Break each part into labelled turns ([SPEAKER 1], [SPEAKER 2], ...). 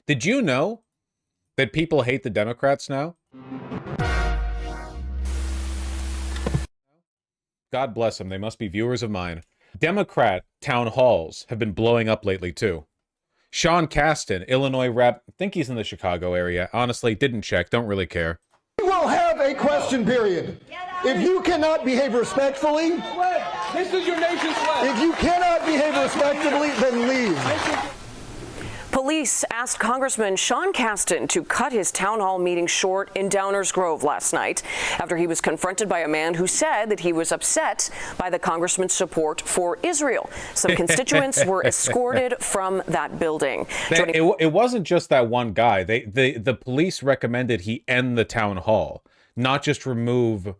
[SPEAKER 1] Did you know that people hate the Democrats now? God bless them. They must be viewers of mine. Democrat town halls have been blowing up lately, too. Sean Casten, Illinois rep, I think he's in the Chicago area. Honestly, didn't check. Don't really care.
[SPEAKER 2] We will have a question period. If you cannot behave respectfully,
[SPEAKER 3] this is your nation's flag.
[SPEAKER 2] If you cannot behave respectfully, then leave.
[SPEAKER 4] Police asked Congressman Sean Casten to cut his town hall meeting short in Downers Grove last night after he was confronted by a man who said that he was upset by the congressman's support for Israel. Some constituents were escorted from that building.
[SPEAKER 1] It wasn't just that one guy. The police recommended he end the town hall, not just remove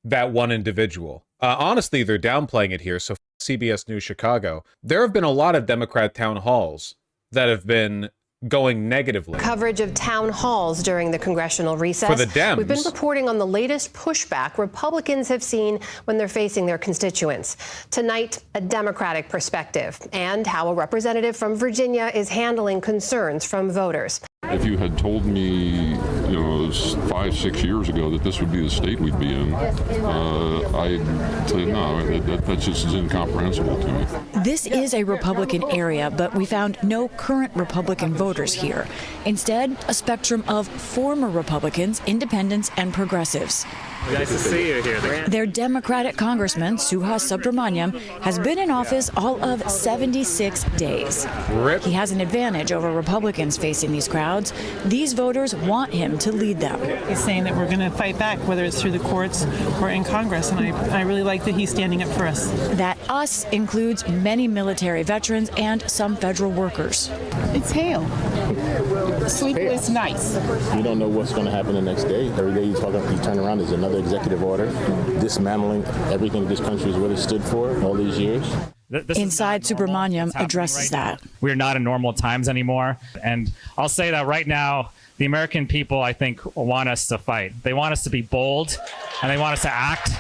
[SPEAKER 1] that one individual. Honestly, they're downplaying it here. So CBS News Chicago. There have been a lot of Democrat town halls that have been going negatively.
[SPEAKER 5] Coverage of town halls during the congressional recess.
[SPEAKER 1] For the Dems.
[SPEAKER 5] We've been reporting on the latest pushback Republicans have seen when they're facing their constituents. Tonight, a Democratic perspective and how a representative from Virginia is handling concerns from voters.
[SPEAKER 6] If you had told me, 5, 6 years ago that this would be the state we'd be in, I'd say no, that just is incomprehensible to me.
[SPEAKER 7] This is a Republican area, but we found no current Republican voters here. Instead, a spectrum of former Republicans, independents, and progressives.
[SPEAKER 8] Nice to see you here.
[SPEAKER 7] Their Democratic Congressman, Suhas Subramaniam, has been in office all of 76 days.
[SPEAKER 1] Rip.
[SPEAKER 7] He has an advantage over Republicans facing these crowds. These voters want him to lead them.
[SPEAKER 9] He's saying that we're going to fight back, whether it's through the courts or in Congress, and I really like that he's standing up for us.
[SPEAKER 7] That us includes many military veterans and some federal workers.
[SPEAKER 9] It's hail. Sleepless nights.
[SPEAKER 10] You don't know what's going to happen the next day. Every day you turn around, there's another executive order dismantling everything this country has really stood for all these years.
[SPEAKER 7] Inside, Subramaniam addresses that.
[SPEAKER 8] We're not in normal times anymore. And I'll say that right now, the American people, I think, want us to fight. They want us to be bold, and they want us to act.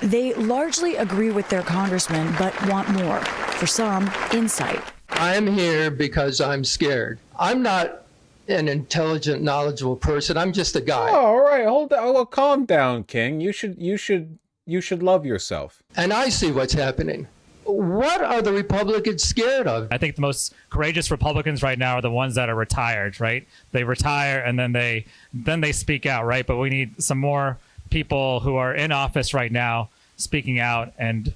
[SPEAKER 7] They largely agree with their congressman, but want more. For some, insight.
[SPEAKER 11] I'm here because I'm scared. I'm not an intelligent, knowledgeable person. I'm just a guy.
[SPEAKER 1] Oh, all right, hold on. Well, calm down, King. You should love yourself.
[SPEAKER 11] And I see what's happening. What are the Republicans scared of?
[SPEAKER 8] I think the most courageous Republicans right now are the ones that are retired, right? They retire and then they speak out, right? But we need some more people who are in office right now speaking out and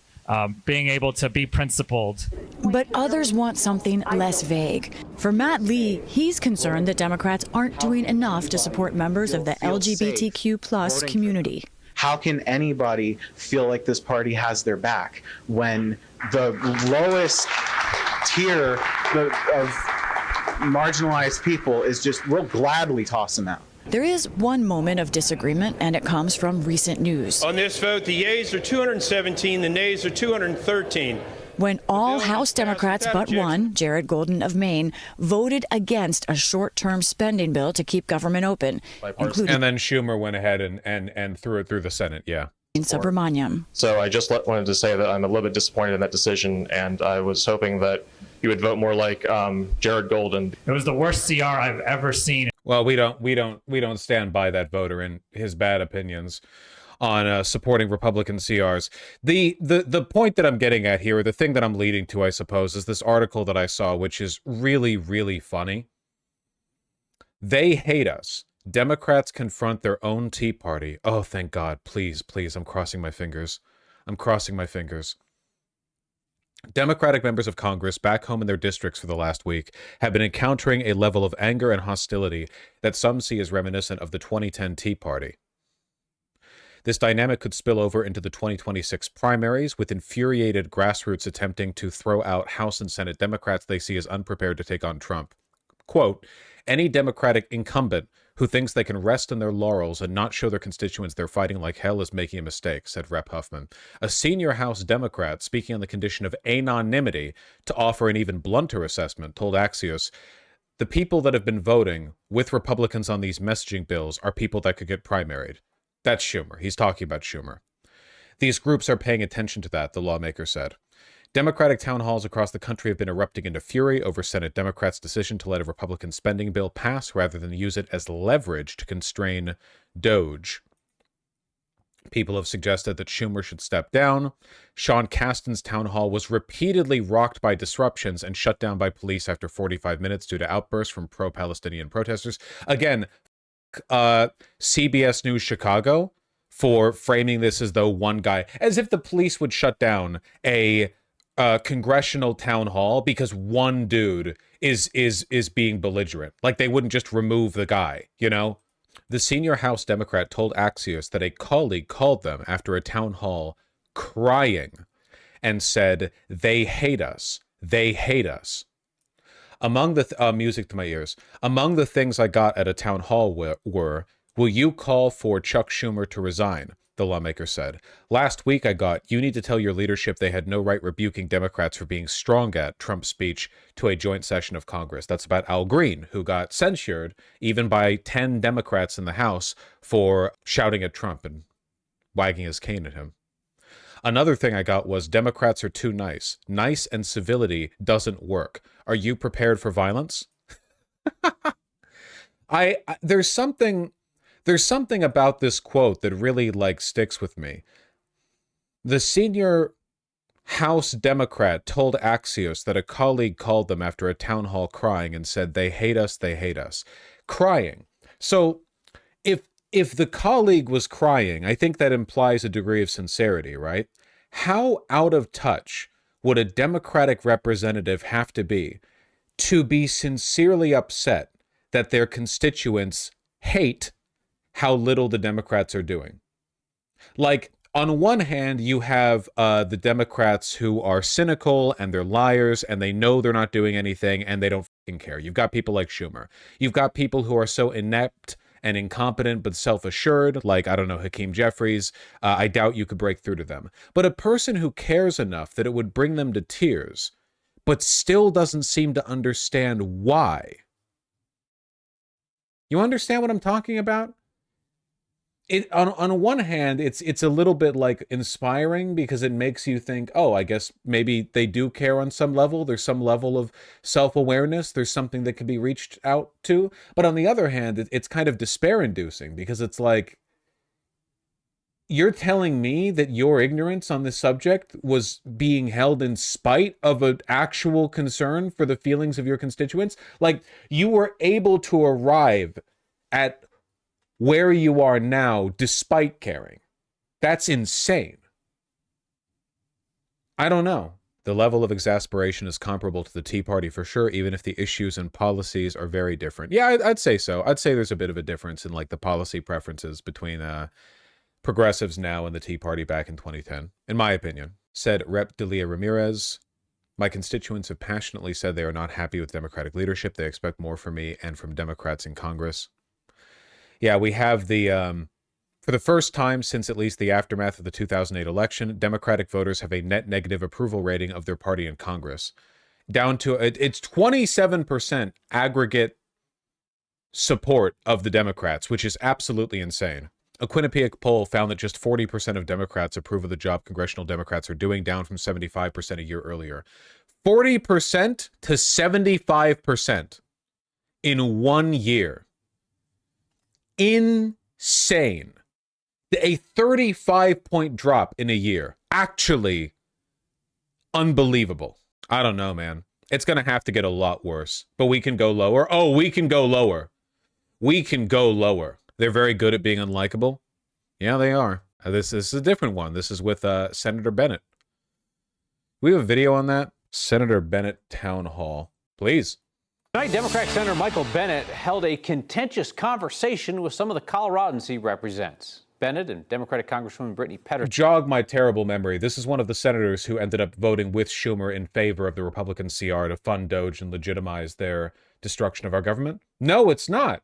[SPEAKER 8] being able to be principled.
[SPEAKER 7] But others want something less vague. For Matt Lee, he's concerned that Democrats aren't doing enough to support members of the LGBTQ plus community.
[SPEAKER 12] How can anybody feel like this party has their back when the lowest tier of marginalized people is just, we'll gladly toss them out?
[SPEAKER 7] There is one moment of disagreement, and it comes from recent news.
[SPEAKER 13] On this vote, the yeas are 217, the nays are 213.
[SPEAKER 7] When all House Democrats but one, Jared Golden of Maine, voted against a short-term spending bill to keep government open, including...
[SPEAKER 1] And then Schumer went ahead and threw it through the Senate, yeah.
[SPEAKER 7] Subramaniam.
[SPEAKER 14] So I just wanted to say that I'm a little bit disappointed in that decision, and I was hoping that you would vote more like Jared Golden.
[SPEAKER 8] It was the worst CR I've ever seen.
[SPEAKER 1] Well, we don't stand by that voter and his bad opinions on supporting Republican CRs. The point that I'm getting at here, or the thing that I'm leading to, I suppose, is this article that I saw, which is really, really funny. They hate us. Democrats confront their own Tea Party. Oh, thank God. Please, please. I'm crossing my fingers. I'm crossing my fingers. Democratic members of Congress back home in their districts for the last week have been encountering a level of anger and hostility that some see as reminiscent of the 2010 Tea Party. This dynamic could spill over into the 2026 primaries, with infuriated grassroots attempting to throw out House and Senate Democrats they see as unprepared to take on Trump. Quote, any Democratic incumbent who thinks they can rest on their laurels and not show their constituents they're fighting like hell is making a mistake, said Rep. Huffman. A senior House Democrat, speaking on the condition of anonymity to offer an even blunter assessment, told Axios, the people that have been voting with Republicans on these messaging bills are people that could get primaried. That's Schumer. He's talking about Schumer. These groups are paying attention to that, the lawmaker said. Democratic town halls across the country have been erupting into fury over Senate Democrats' decision to let a Republican spending bill pass rather than use it as leverage to constrain DOGE. People have suggested that Schumer should step down. Sean Casten's town hall was repeatedly rocked by disruptions and shut down by police after 45 minutes due to outbursts from pro-Palestinian protesters. Again, CBS News Chicago for framing this as though one guy, as if the police would shut down a congressional town hall because one dude is being belligerent. Like they wouldn't just remove the guy, you know? The senior House Democrat told Axios that a colleague called them after a town hall crying and said, "They hate us. They hate us." Among the music to my ears. Among the things I got at a town hall were, "Will you call for Chuck Schumer to resign?" the lawmaker said. "Last week I got, you need to tell your leadership they had no right rebuking Democrats for being strong at Trump's speech to a joint session of Congress." That's about Al Green, who got censured even by 10 Democrats in the House for shouting at Trump and wagging his cane at him. Another thing I got was, "Democrats are too nice. Nice and civility doesn't work. Are you prepared for violence?" There's something about this quote that really sticks with me. The senior House Democrat told Axios that a colleague called them after a town hall crying and said, "They hate us, they hate us." Crying. So if the colleague was crying, I think that implies a degree of sincerity, right? How out of touch would a Democratic representative have to be sincerely upset that their constituents hate how little the Democrats are doing? Like, on one hand, you have the Democrats who are cynical and they're liars and they know they're not doing anything and they don't fucking care. You've got people like Schumer. You've got people who are so inept and incompetent but self-assured, like, I don't know, Hakeem Jeffries. I doubt you could break through to them. But a person who cares enough that it would bring them to tears, but still doesn't seem to understand why. You understand what I'm talking about? On one hand, it's a little bit inspiring because it makes you think, oh, I guess maybe they do care on some level. There's some level of self-awareness. There's something that can be reached out to. But on the other hand, it's kind of despair-inducing because it's like, you're telling me that your ignorance on this subject was being held in spite of an actual concern for the feelings of your constituents? Like, you were able to arrive at where you are now despite caring. That's insane. I don't know. The level of exasperation is comparable to the Tea Party for sure, even if the issues and policies are very different. Yeah, I'd say so. I'd say there's a bit of a difference in the policy preferences between progressives now and the Tea Party back in 2010, in my opinion. Said Rep. Delia Ramirez, "My constituents have passionately said they are not happy with Democratic leadership. They expect more from me and from Democrats in Congress." Yeah, we have for the first time since at least the aftermath of the 2008 election, Democratic voters have a net negative approval rating of their party in Congress. Down to, it's 27% aggregate support of the Democrats, which is absolutely insane. A Quinnipiac poll found that just 40% of Democrats approve of the job congressional Democrats are doing, down from 75% a year earlier. 40% to 75% in 1 year. Insane. A 35-point drop in a year. Actually unbelievable. I don't know, man. It's going to have to get a lot worse. But we can go lower. Oh, we can go lower. We can go lower. They're very good at being unlikable. Yeah, they are. This is a different one. This is with Senator Bennett. We have a video on that. Senator Bennett Town Hall. Please.
[SPEAKER 15] Tonight, Democratic Senator Michael Bennet held a contentious conversation with some of the Coloradans he represents. Bennet and Democratic Congresswoman Brittany Pettersen.
[SPEAKER 1] Jog my terrible memory. This is one of the senators who ended up voting with Schumer in favor of the Republican CR to fund DOGE and legitimize their destruction of our government. No, it's not.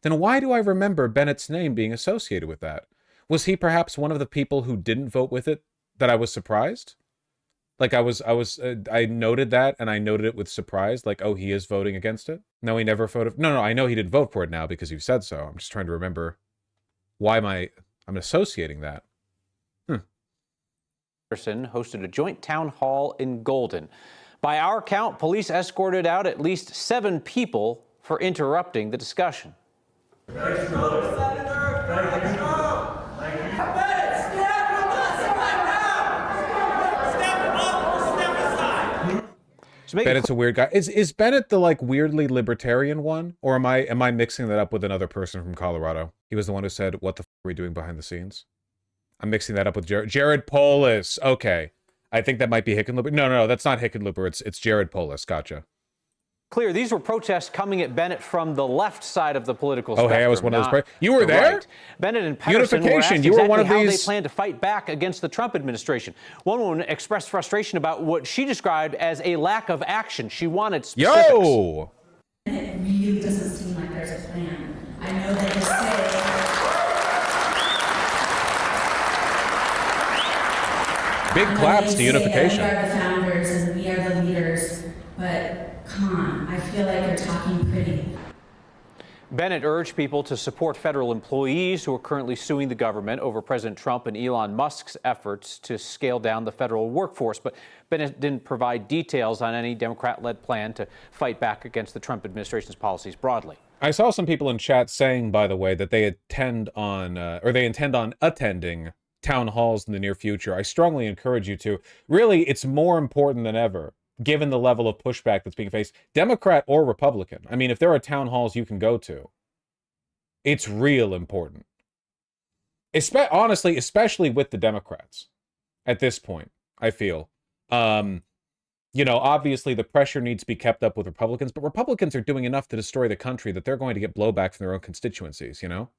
[SPEAKER 1] Then why do I remember Bennett's name being associated with that? Was he perhaps one of the people who didn't vote with it that I was surprised? I noted that, and I noted it with surprise, oh, he is voting against it? No, he never voted. No, I know he didn't vote for it now because you said so. I'm just trying to remember why I'm associating that.
[SPEAKER 15] Patterson hosted a joint town hall in Golden. By our count, police escorted out at least 7 people for interrupting the discussion.
[SPEAKER 1] Bennett's a weird guy. Is Bennett the like weirdly libertarian one, or am I mixing that up with another person from Colorado? He was the one who said, "What the f are we doing behind the scenes?" I'm mixing that up with Jared Polis. Okay, I think that might be Hickenlooper. No, that's not Hickenlooper. It's Jared Polis. Gotcha.
[SPEAKER 15] Clear. These were protests coming at Bennett from the left side of the political spectrum.
[SPEAKER 1] Oh, hey, I was one of those. You were there?
[SPEAKER 15] Right. Bennett and Patterson were asked
[SPEAKER 1] you were one of
[SPEAKER 15] how
[SPEAKER 1] these...
[SPEAKER 15] they plan to fight back against the Trump administration. One woman expressed frustration about what she described as a lack of action. She wanted specifics.
[SPEAKER 1] Yo!
[SPEAKER 16] It really doesn't seem like there's a plan. I know that you say...
[SPEAKER 1] Big claps to unification.
[SPEAKER 16] We are the founders and we are the leaders, but come on, I feel like you're talking pretty.
[SPEAKER 15] Bennett urged people to support federal employees who are currently suing the government over President Trump and Elon Musk's efforts to scale down the federal workforce. But Bennett didn't provide details on any Democrat-led plan to fight back against the Trump administration's policies broadly.
[SPEAKER 1] I saw some people in chat saying, by the way, that they intend on attending town halls in the near future. I strongly encourage you to. Really, it's more important than ever, given the level of pushback that's being faced, Democrat or Republican. I mean, if there are town halls you can go to, it's real important. Honestly, especially with the Democrats at this point, I feel. You know, obviously the pressure needs to be kept up with Republicans, but Republicans are doing enough to destroy the country that they're going to get blowback from their own constituencies, you know?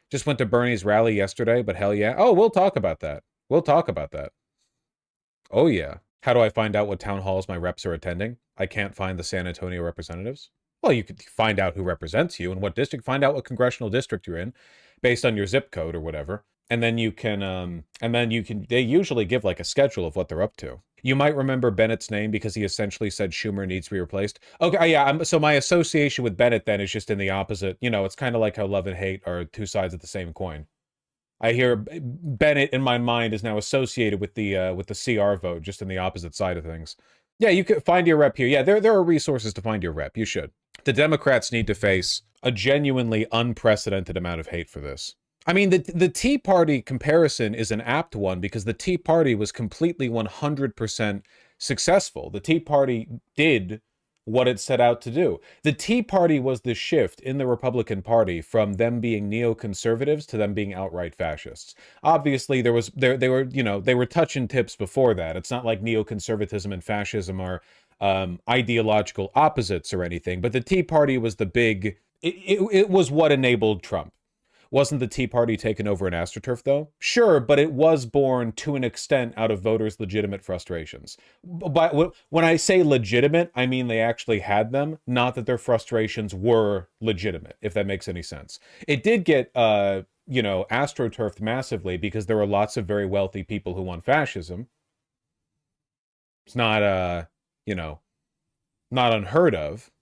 [SPEAKER 1] Just went to Bernie's rally yesterday, but hell yeah. Oh, we'll talk about that. We'll talk about that. Oh, yeah. How do I find out what town halls my reps are attending? I can't find the San Antonio representatives. Well, you could find out who represents you and what district. Find out what congressional district you're in based on your zip code or whatever. And then you can, they usually give like a schedule of what they're up to. You might remember Bennett's name because he essentially said Schumer needs to be replaced. Okay, yeah, so my association with Bennett then is just in the opposite. You know, it's kind of like how love and hate are two sides of the same coin. I hear Bennett in my mind is now associated with the CR vote, just in the opposite side of things. Yeah, you could find your rep here. Yeah, there are resources to find your rep. You should. The Democrats need to face a genuinely unprecedented amount of hate for this. I mean, the Tea Party comparison is an apt one because the Tea Party was completely 100% successful. The Tea Party did what it set out to do. The Tea Party was the shift in the Republican Party from them being neoconservatives to them being outright fascists. Obviously, they were touching tips before that. It's not like neoconservatism and fascism are ideological opposites or anything, but the Tea Party was the big, it was what enabled Trump. Wasn't the Tea Party taken over in AstroTurf, though? Sure, but it was born to an extent out of voters' legitimate frustrations. But when I say legitimate, I mean they actually had them, not that their frustrations were legitimate, if that makes any sense. It did get, AstroTurfed massively because there were lots of very wealthy people who want fascism. It's not, not unheard of.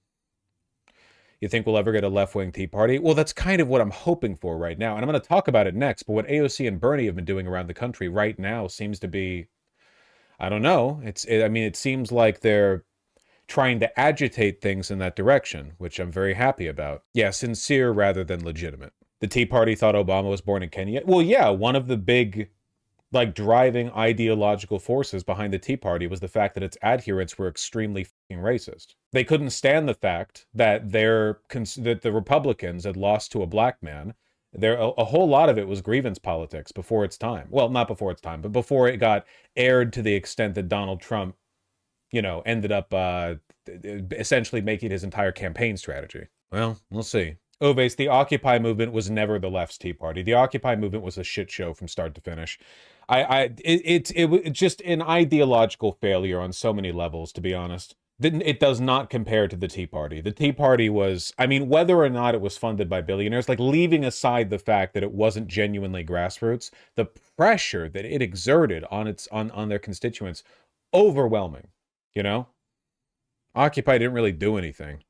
[SPEAKER 1] You think we'll ever get a left-wing Tea Party? Well, that's kind of what I'm hoping for right now. And I'm going to talk about it next. But what AOC and Bernie have been doing around the country right now seems to be, I don't know. It seems like they're trying to agitate things in that direction, which I'm very happy about. Yeah, sincere rather than legitimate. The Tea Party thought Obama was born in Kenya. Well, yeah, one of the big, driving ideological forces behind the Tea Party was the fact that its adherents were extremely fucking racist. They couldn't stand the fact that that the Republicans had lost to a black man. A whole lot of it was grievance politics before its time. Well, not before its time, but before it got aired to the extent that Donald Trump, ended up essentially making his entire campaign strategy. Well, we'll see. Oves, the Occupy movement was never the left's Tea Party. The Occupy movement was a shit show from start to finish. It was just an ideological failure on so many levels, to be honest. It does not compare to the Tea Party. The Tea Party was, whether or not it was funded by billionaires, leaving aside the fact that it wasn't genuinely grassroots, the pressure that it exerted on their constituents, overwhelming, Occupy didn't really do anything.